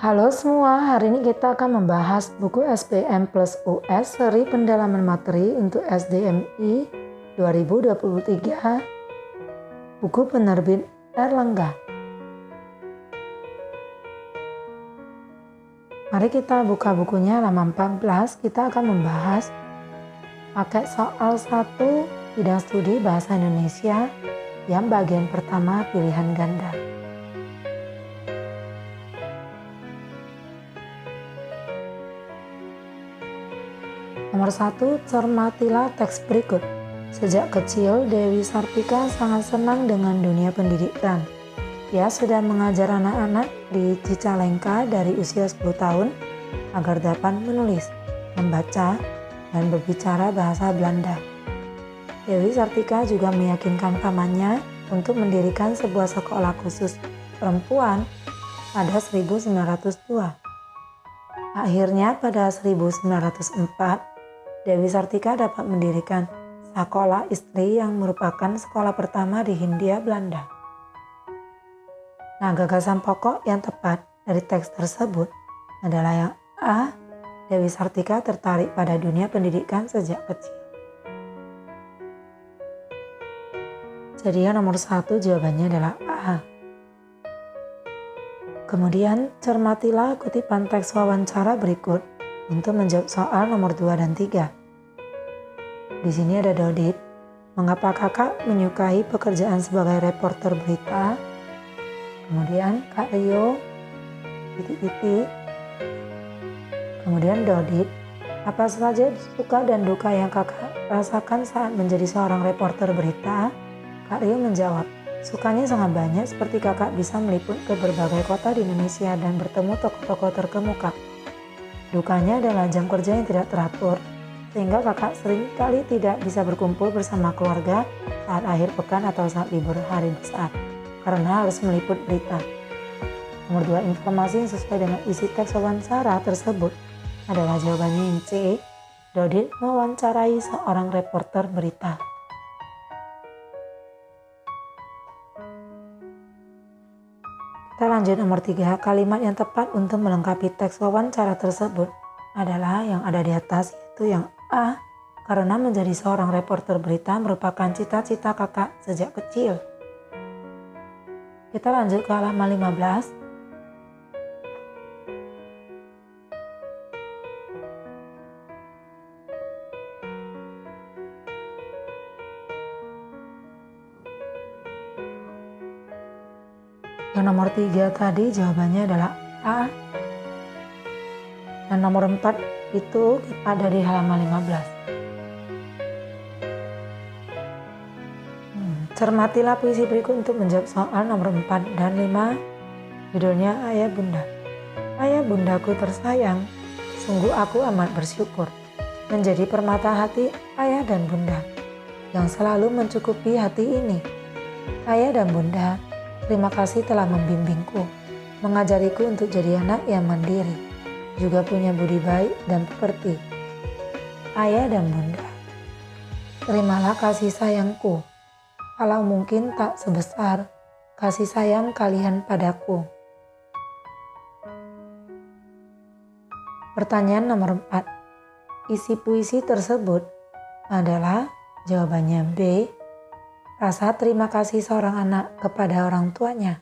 Halo semua, hari ini kita akan membahas buku SBM Plus US seri pendalaman materi untuk SDMI 2023, buku penerbit Erlangga. Mari kita buka bukunya halaman 14, kita akan membahas paket soal 1 bidang studi bahasa Indonesia yang bagian pertama pilihan ganda. Nomor 1, cermatilah teks berikut. Sejak kecil, Dewi Sartika sangat senang dengan dunia pendidikan. Ia sudah mengajar anak-anak di Cicalengka dari usia 10 tahun agar dapat menulis, membaca, dan berbicara bahasa Belanda. Dewi Sartika juga meyakinkan pamannya untuk mendirikan sebuah sekolah khusus perempuan pada 1902. Akhirnya pada 1904, Dewi Sartika dapat mendirikan Sekolah Istri yang merupakan sekolah pertama di Hindia Belanda. Nah, gagasan pokok yang tepat dari teks tersebut adalah yang A. Dewi Sartika tertarik pada dunia pendidikan sejak kecil. Jadi yang nomor 1 jawabannya adalah A. Kemudian cermatilah kutipan teks wawancara berikut untuk menjawab soal nomor 2 dan 3. Di sini ada Dodit. Mengapa kakak menyukai pekerjaan sebagai reporter berita? Kemudian Kak Rio, titik-titik. Kemudian Dodit. Apa saja suka dan duka yang kakak rasakan saat menjadi seorang reporter berita? Kak Rio menjawab, sukanya sangat banyak seperti kakak bisa meliput ke berbagai kota di Indonesia dan bertemu tokoh-tokoh terkemuka. Dukanya adalah jam kerja yang tidak teratur, sehingga kakak sering kali tidak bisa berkumpul bersama keluarga saat akhir pekan atau saat libur hari besar, karena harus meliput berita. Nomor 2, informasi yang sesuai dengan isi teks wawancara tersebut adalah jawabannya yang C. Dodit mewawancarai seorang reporter berita. Kita lanjut nomor 3, kalimat yang tepat untuk melengkapi teks wawancara tersebut adalah yang ada di atas, yaitu yang A. Karena menjadi seorang reporter berita merupakan cita-cita kakak sejak kecil. Kita lanjut ke halaman 15. Yang nomor 3 tadi jawabannya adalah A. Dan nomor 4 itu ada di halaman 15. Cermatilah puisi berikut untuk menjawab soal nomor 4 dan 5. Judulnya Ayah Bunda. Ayah bundaku tersayang, sungguh aku amat bersyukur menjadi permata hati ayah dan bunda yang selalu mencukupi hati ini. Ayah dan bunda, terima kasih telah membimbingku, mengajariku untuk jadi anak yang mandiri, juga punya budi baik dan pekerti. Ayah dan bunda, terimalah kasih sayangku, kalau mungkin tak sebesar kasih sayang kalian padaku. Pertanyaan nomor 4. Isi puisi tersebut adalah jawabannya B. Rasa terima kasih seorang anak kepada orang tuanya.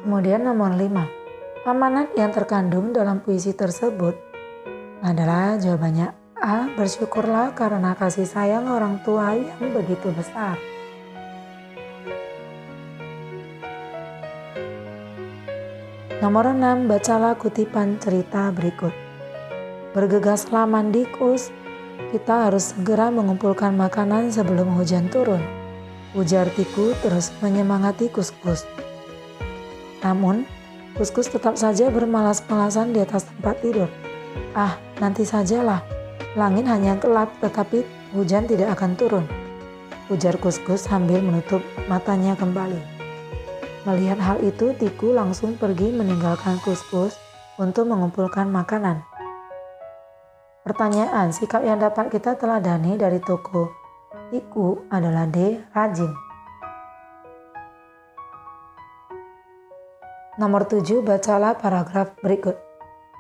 Kemudian nomor 5. Amanat yang terkandung dalam puisi tersebut adalah jawabannya A. Bersyukurlah karena kasih sayang orang tua yang begitu besar. Nomor 6, bacalah kutipan cerita berikut. Bergegaslah Mandikus, kita harus segera mengumpulkan makanan sebelum hujan turun. Ujar Tiku terus menyemangati Kuskus. Namun, Kuskus tetap saja bermalas-malasan di atas tempat tidur. Ah, nanti sajalah. Langit hanya gelap tetapi hujan tidak akan turun. Ujar Kuskus sambil menutup matanya kembali. Melihat hal itu, Tiku langsung pergi meninggalkan Kuskus untuk mengumpulkan makanan. Pertanyaan, sikap yang dapat kita teladani dari toko Iku adalah D. Rajin. Nomor 7, bacalah paragraf berikut.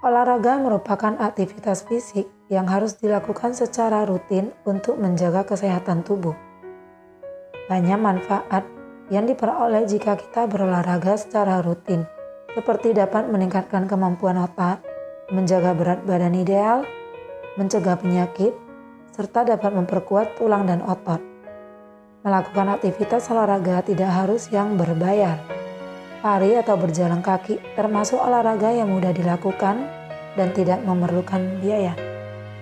Olahraga merupakan aktivitas fisik yang harus dilakukan secara rutin untuk menjaga kesehatan tubuh. Banyak manfaat yang diperoleh jika kita berolahraga secara rutin, seperti dapat meningkatkan kemampuan otak, menjaga berat badan ideal, mencegah penyakit, serta dapat memperkuat tulang dan otot. Melakukan aktivitas olahraga tidak harus yang berbayar. Lari atau berjalan kaki termasuk olahraga yang mudah dilakukan dan tidak memerlukan biaya.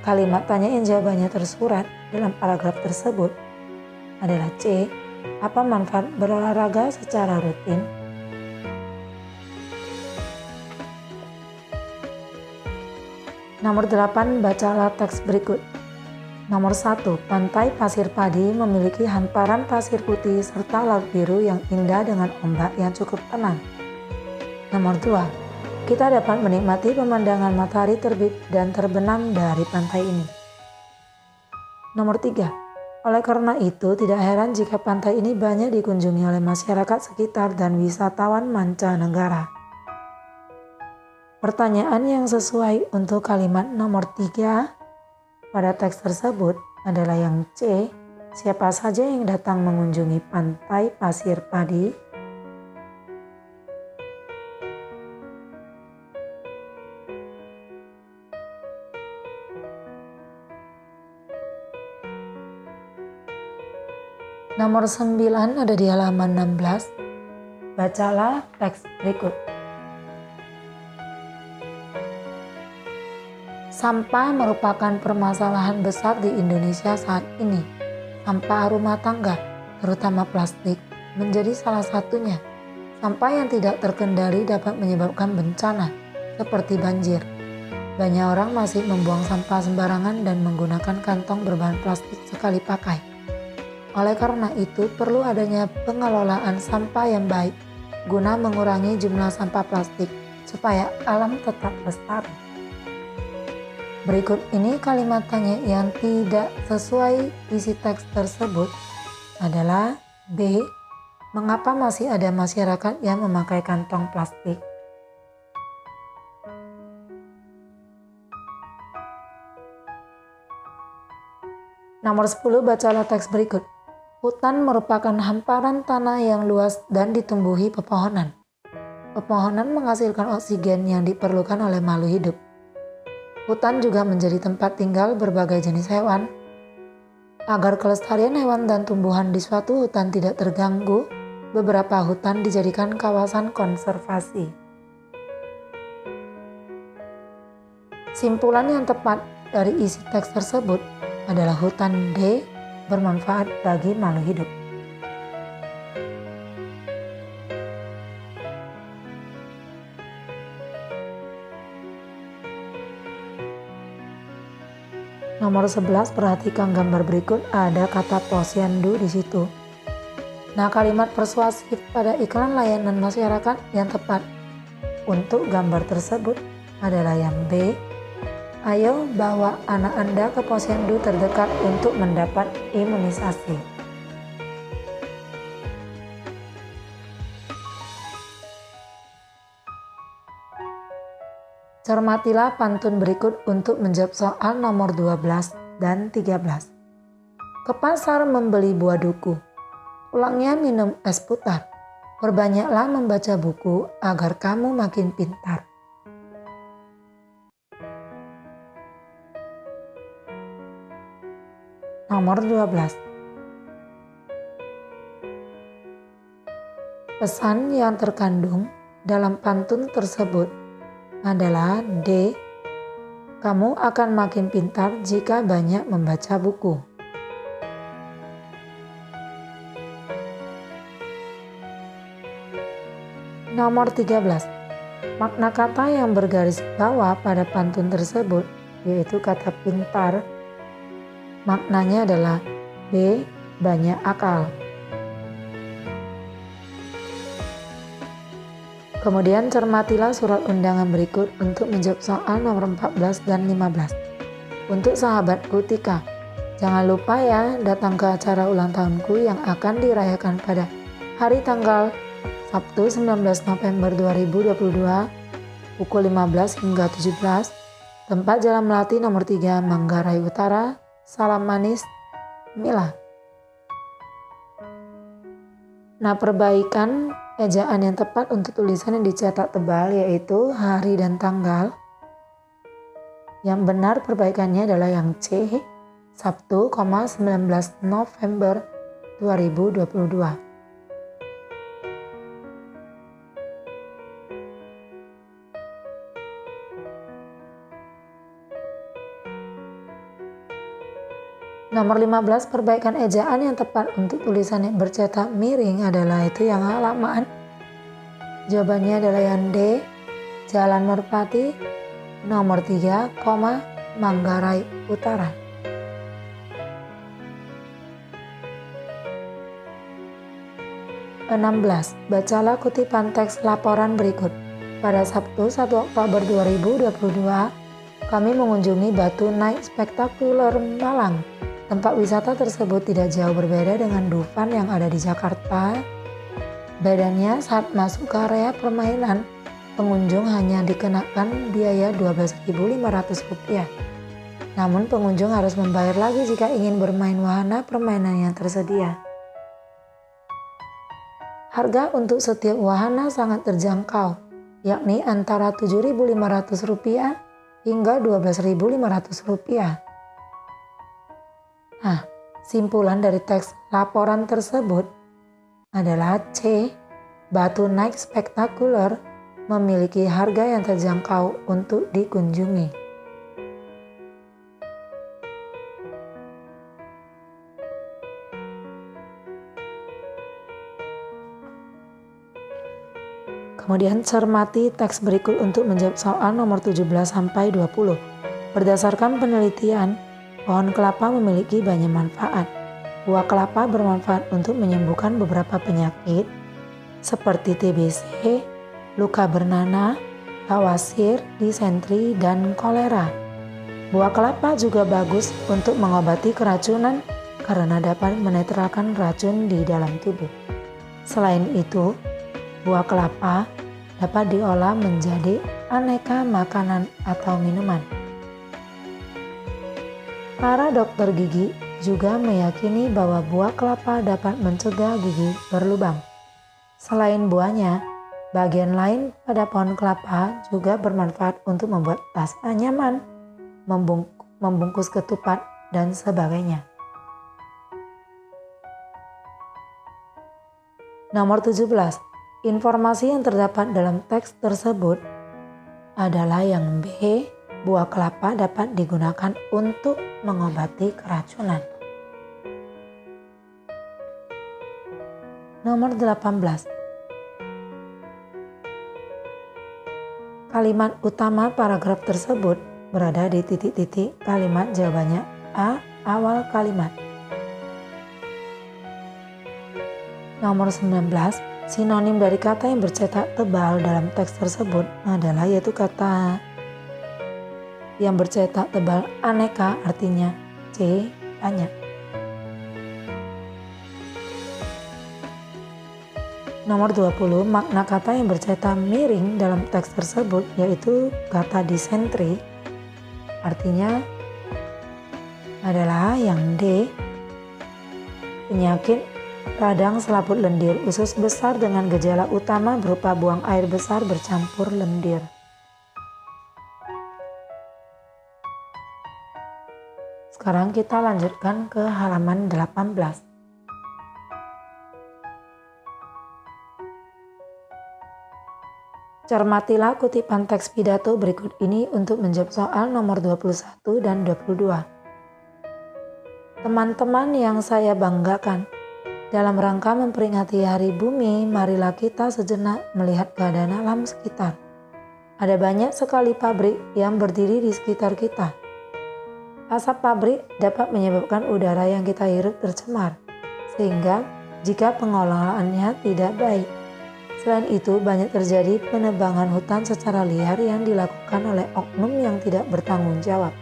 Kalimat tanya yang jawabannya tersurat dalam paragraf tersebut adalah C. Apa manfaat berolahraga secara rutin? Nomor 8, bacalah teks berikut. Nomor 1, pantai Pasir Padi memiliki hamparan pasir putih serta laut biru yang indah dengan ombak yang cukup tenang. Nomor 2, kita dapat menikmati pemandangan matahari terbit dan terbenam dari pantai ini. Nomor 3, oleh karena itu tidak heran jika pantai ini banyak dikunjungi oleh masyarakat sekitar dan wisatawan mancanegara. Pertanyaan yang sesuai untuk kalimat nomor 3 pada teks tersebut adalah yang C. Siapa saja yang datang mengunjungi pantai Pasir Padi? Nomor 9 ada di halaman 16. Bacalah teks berikut. Sampah merupakan permasalahan besar di Indonesia saat ini. Sampah rumah tangga, terutama plastik, menjadi salah satunya. Sampah yang tidak terkendali dapat menyebabkan bencana, seperti banjir. Banyak orang masih membuang sampah sembarangan dan menggunakan kantong berbahan plastik sekali pakai. Oleh karena itu, perlu adanya pengelolaan sampah yang baik, guna mengurangi jumlah sampah plastik, supaya alam tetap lestari. Berikut ini kalimat tanya yang tidak sesuai isi teks tersebut adalah B. Mengapa masih ada masyarakat yang memakai kantong plastik? Nomor 10, bacalah teks berikut. Hutan merupakan hamparan tanah yang luas dan ditumbuhi pepohonan. Pepohonan menghasilkan oksigen yang diperlukan oleh makhluk hidup. Hutan juga menjadi tempat tinggal berbagai jenis hewan. Agar kelestarian hewan dan tumbuhan di suatu hutan tidak terganggu, beberapa hutan dijadikan kawasan konservasi. Simpulan yang tepat dari isi teks tersebut adalah hutan D bermanfaat bagi makhluk hidup. Nomor 11, perhatikan gambar berikut, ada kata posyandu di situ. Nah, kalimat persuasif pada iklan layanan masyarakat yang tepat untuk gambar tersebut adalah yang B. Ayo bawa anak Anda ke posyandu terdekat untuk mendapat imunisasi. Cermatilah pantun berikut untuk menjawab soal nomor 12 dan 13. Ke pasar membeli buah duku, pulangnya minum es putar. Perbanyaklah membaca buku agar kamu makin pintar. Nomor 12. Pesan yang terkandung dalam pantun tersebut adalah D. Kamu akan makin pintar jika banyak membaca buku. Nomor 13. Makna kata yang bergaris bawah pada pantun tersebut yaitu kata pintar. Maknanya adalah B. Banyak akal. Kemudian cermatilah surat undangan berikut untuk menjawab soal nomor 14 dan 15. Untuk sahabatku Tika, jangan lupa ya datang ke acara ulang tahunku yang akan dirayakan pada hari tanggal Sabtu 19 November 2022 pukul 15 hingga 17, tempat Jalan Melati nomor 3 Manggarai Utara. Salam manis, Mila. Nah, perbaikan ejaan yang tepat untuk tulisan yang dicetak tebal yaitu hari dan tanggal. Yang benar perbaikannya adalah yang C, Sabtu, 19 November 2022. Nomor 15, perbaikan ejaan yang tepat untuk tulisan yang bercetak miring adalah itu yang halaman. Jawabannya adalah yang D, Jalan Merpati nomor 3, Manggarai Utara. (16) Bacalah kutipan teks laporan berikut. Pada Sabtu 1 Oktober 2022, kami mengunjungi Batu Naik Spektakuler Malang. Tempat wisata tersebut tidak jauh berbeda dengan Dufan yang ada di Jakarta. Bedanya saat masuk ke area permainan, pengunjung hanya dikenakan biaya Rp12.500. Namun pengunjung harus membayar lagi jika ingin bermain wahana permainan yang tersedia. Harga untuk setiap wahana sangat terjangkau, yakni antara Rp7.500 hingga Rp12.500. Nah, simpulan dari teks laporan tersebut adalah C. Batu Naik Spektakuler memiliki harga yang terjangkau untuk dikunjungi. Kemudian cermati teks berikut untuk menjawab soal nomor 17 sampai 20. Berdasarkan penelitian, pohon kelapa memiliki banyak manfaat. Buah kelapa bermanfaat untuk menyembuhkan beberapa penyakit seperti TBC, luka bernanah, bawasir, disentri, dan kolera. Buah kelapa juga bagus untuk mengobati keracunan karena dapat menetralkan racun di dalam tubuh. Selain itu, buah kelapa dapat diolah menjadi aneka makanan atau minuman. Para dokter gigi juga meyakini bahwa buah kelapa dapat mencegah gigi berlubang. Selain buahnya, bagian lain pada pohon kelapa juga bermanfaat untuk membuat tas nyaman, membungkus ketupat, dan sebagainya. Nomor 17. Informasi yang terdapat dalam teks tersebut adalah yang B. Buah kelapa dapat digunakan untuk mengobati keracunan. Nomor 18. Kalimat utama paragraf tersebut berada di titik-titik kalimat jawabannya A. Awal kalimat. Nomor 19. Sinonim dari kata yang bercetak tebal dalam teks tersebut adalah yaitu kata yang bercetak tebal aneka, artinya C. Banyak. Nomor 20, makna kata yang bercetak miring dalam teks tersebut yaitu kata disentri, artinya adalah yang D. Penyakit radang selaput lendir, usus besar dengan gejala utama berupa buang air besar bercampur lendir. Sekarang kita lanjutkan ke halaman 18. Cermatilah kutipan teks pidato berikut ini untuk menjawab soal nomor 21 dan 22. Teman-teman yang saya banggakan, dalam rangka memperingati Hari Bumi, marilah kita sejenak melihat keadaan alam sekitar. Ada banyak sekali pabrik yang berdiri di sekitar kita. Asap pabrik dapat menyebabkan udara yang kita hirup tercemar, sehingga jika pengelolaannya tidak baik. Selain itu, banyak terjadi penebangan hutan secara liar yang dilakukan oleh oknum yang tidak bertanggung jawab.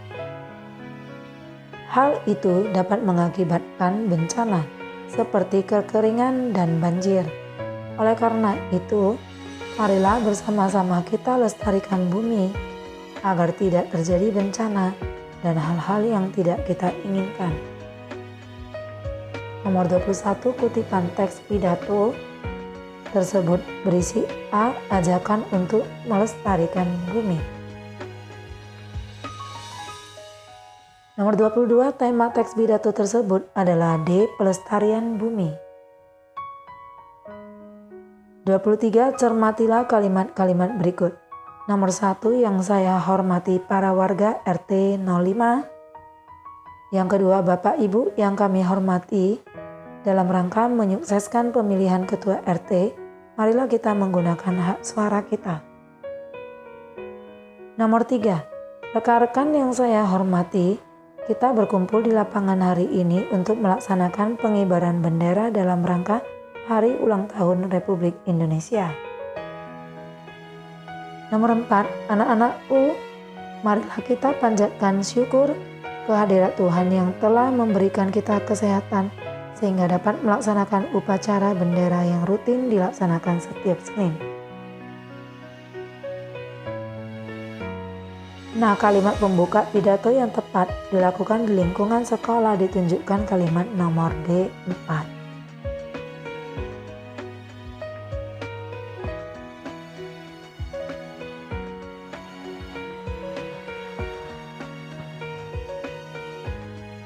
Hal itu dapat mengakibatkan bencana seperti kekeringan dan banjir. Oleh karena itu, marilah bersama-sama kita lestarikan bumi agar tidak terjadi bencana dan hal-hal yang tidak kita inginkan. Nomor 21, kutipan teks pidato tersebut berisi A. Ajakan untuk melestarikan bumi. Nomor 22, tema teks pidato tersebut adalah D. Pelestarian bumi. 23, cermatilah kalimat-kalimat berikut. Nomor 1, yang saya hormati para warga RT 05. Yang kedua, Bapak Ibu yang kami hormati, dalam rangka menyukseskan pemilihan ketua RT, marilah kita menggunakan hak suara kita. Nomor 3, rekan-rekan yang saya hormati, kita berkumpul di lapangan hari ini untuk melaksanakan pengibaran bendera dalam rangka Hari Ulang Tahun Republik Indonesia. Nomor 4, anak-anakku, marilah kita panjatkan syukur kehadirat Tuhan yang telah memberikan kita kesehatan sehingga dapat melaksanakan upacara bendera yang rutin dilaksanakan setiap Senin. Nah, kalimat pembuka pidato yang tepat dilakukan di lingkungan sekolah ditunjukkan kalimat nomor D4.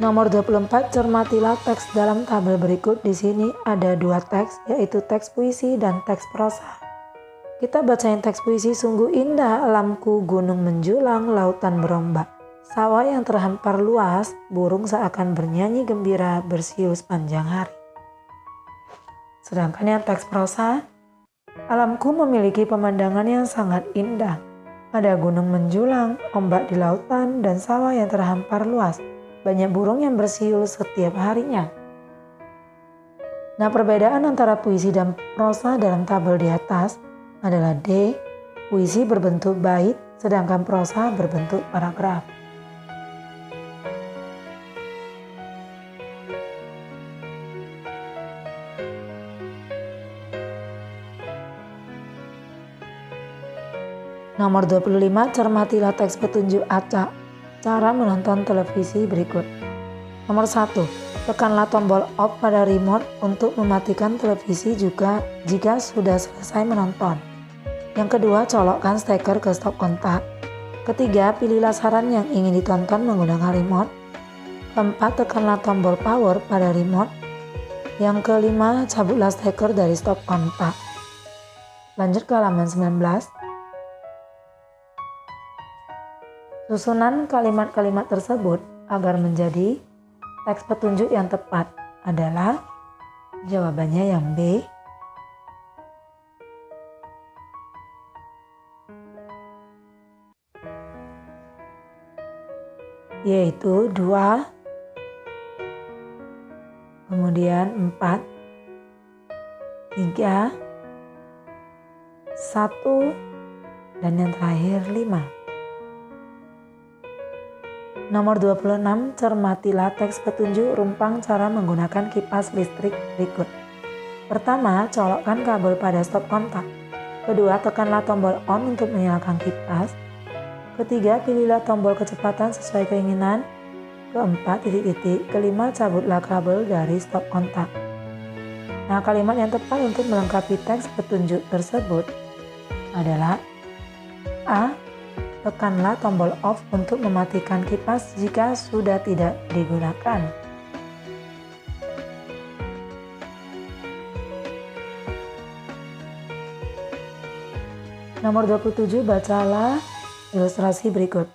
Nomor 24, cermatilah teks dalam tabel berikut. Di sini ada dua teks, yaitu teks puisi dan teks prosa. Kita bacain teks puisi. Sungguh indah alamku, gunung menjulang, lautan berombak, sawah yang terhampar luas, burung seakan bernyanyi gembira bersiul sepanjang hari. Sedangkan yang teks prosa, alamku memiliki pemandangan yang sangat indah. Ada gunung menjulang, ombak di lautan, dan sawah yang terhampar luas. Banyak burung yang bersiul setiap harinya. Nah, perbedaan antara puisi dan prosa dalam tabel di atas adalah D. Puisi berbentuk bait, sedangkan prosa berbentuk paragraf. Nomor 25, cermatilah teks petunjuk acak cara menonton televisi berikut. Nomor 1, tekanlah tombol off pada remote untuk mematikan televisi juga jika sudah selesai menonton. Yang kedua, colokkan steker ke stop kontak. Ketiga, pilihlah saran yang ingin ditonton menggunakan remote. Keempat, tekanlah tombol power pada remote. Yang kelima, cabutlah steker dari stop kontak. Lanjut ke halaman 19. Susunan kalimat-kalimat tersebut agar menjadi teks petunjuk yang tepat adalah jawabannya yang B. Yaitu 2, kemudian 4, 3, 1, dan yang terakhir 5. Nomor 26, cermatilah teks petunjuk rumpang cara menggunakan kipas listrik berikut. Pertama, colokkan kabel pada stop kontak. Kedua, tekanlah tombol on untuk menyalakan kipas. Ketiga, pilihlah tombol kecepatan sesuai keinginan. Keempat, titik-titik. Kelima, cabutlah kabel dari stop kontak. Nah, kalimat yang tepat untuk melengkapi teks petunjuk tersebut adalah A. Tekanlah tombol off untuk mematikan kipas jika sudah tidak digunakan. Nomor 27, bacalah ilustrasi berikut.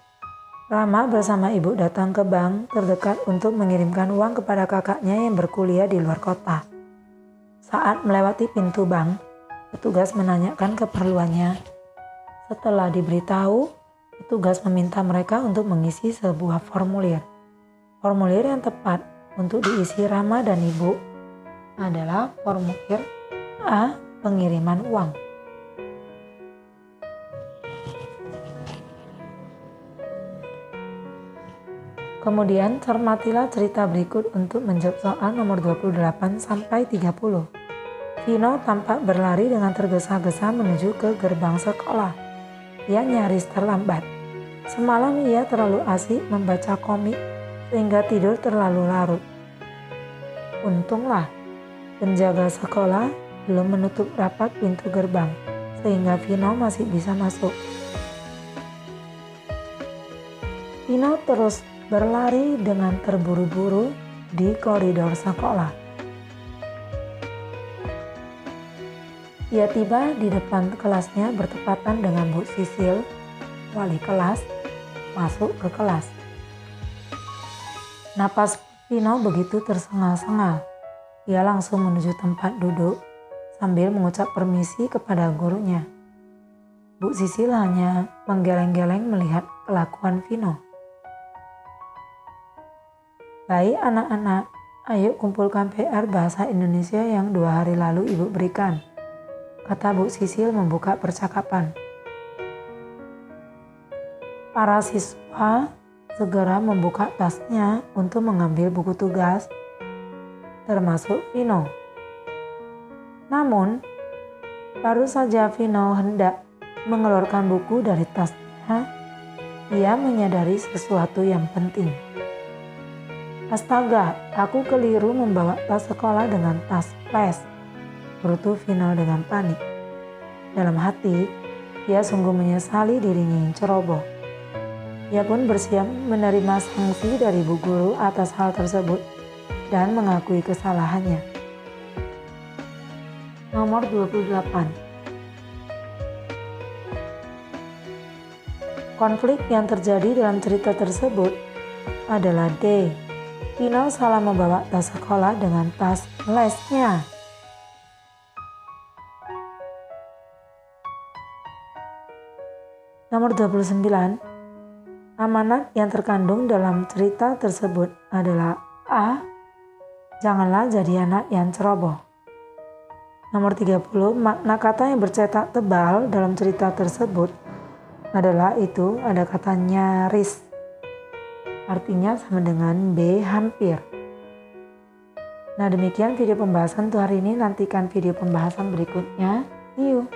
Rama bersama ibu datang ke bank terdekat untuk mengirimkan uang kepada kakaknya yang berkuliah di luar kota. Saat melewati pintu bank, petugas menanyakan keperluannya. Setelah diberitahu, petugas meminta mereka untuk mengisi sebuah formulir. Formulir yang tepat untuk diisi Rama dan ibu adalah formulir A. Pengiriman uang. Kemudian cermatilah cerita berikut untuk menjawab soal nomor 28 sampai 30. Vino tampak berlari dengan tergesa-gesa menuju ke gerbang sekolah. Ia nyaris terlambat. Semalam ia terlalu asik membaca komik sehingga tidur terlalu larut. Untunglah penjaga sekolah belum menutup rapat pintu gerbang sehingga Vino masih bisa masuk. Vino terus berlari dengan terburu-buru di koridor sekolah. Ia tiba di depan kelasnya bertepatan dengan Bu Sisil, wali kelas, masuk ke kelas. Napas Vino begitu tersengal-sengal. Ia langsung menuju tempat duduk sambil mengucap permisi kepada gurunya. Bu Sisil hanya menggeleng-geleng melihat kelakuan Vino. "Baik anak-anak, ayo kumpulkan PR bahasa Indonesia yang 2 hari lalu ibu berikan," kata Bu Sisil membuka percakapan. Para siswa segera membuka tasnya untuk mengambil buku tugas, termasuk Vino. Namun, baru saja Vino hendak mengeluarkan buku dari tasnya, ia menyadari sesuatu yang penting. "Astaga, aku keliru membawa tas sekolah dengan tas les," gerutu Vino dengan panik. Dalam hati, ia sungguh menyesali dirinya yang ceroboh. Ia pun bersiap menerima sanksi dari Bu Guru atas hal tersebut dan mengakui kesalahannya. Nomor 28. Konflik yang terjadi dalam cerita tersebut adalah D. Vino salah membawa tas sekolah dengan tas lesnya. Nomor 29. Amanat yang terkandung dalam cerita tersebut adalah A. Janganlah jadi anak yang ceroboh. Nomor 30. Makna kata yang bercetak tebal dalam cerita tersebut adalah itu ada kata nyaris. Artinya sama dengan B, hampir. Nah, demikian video pembahasan untuk hari ini. Nantikan video pembahasan berikutnya. See you.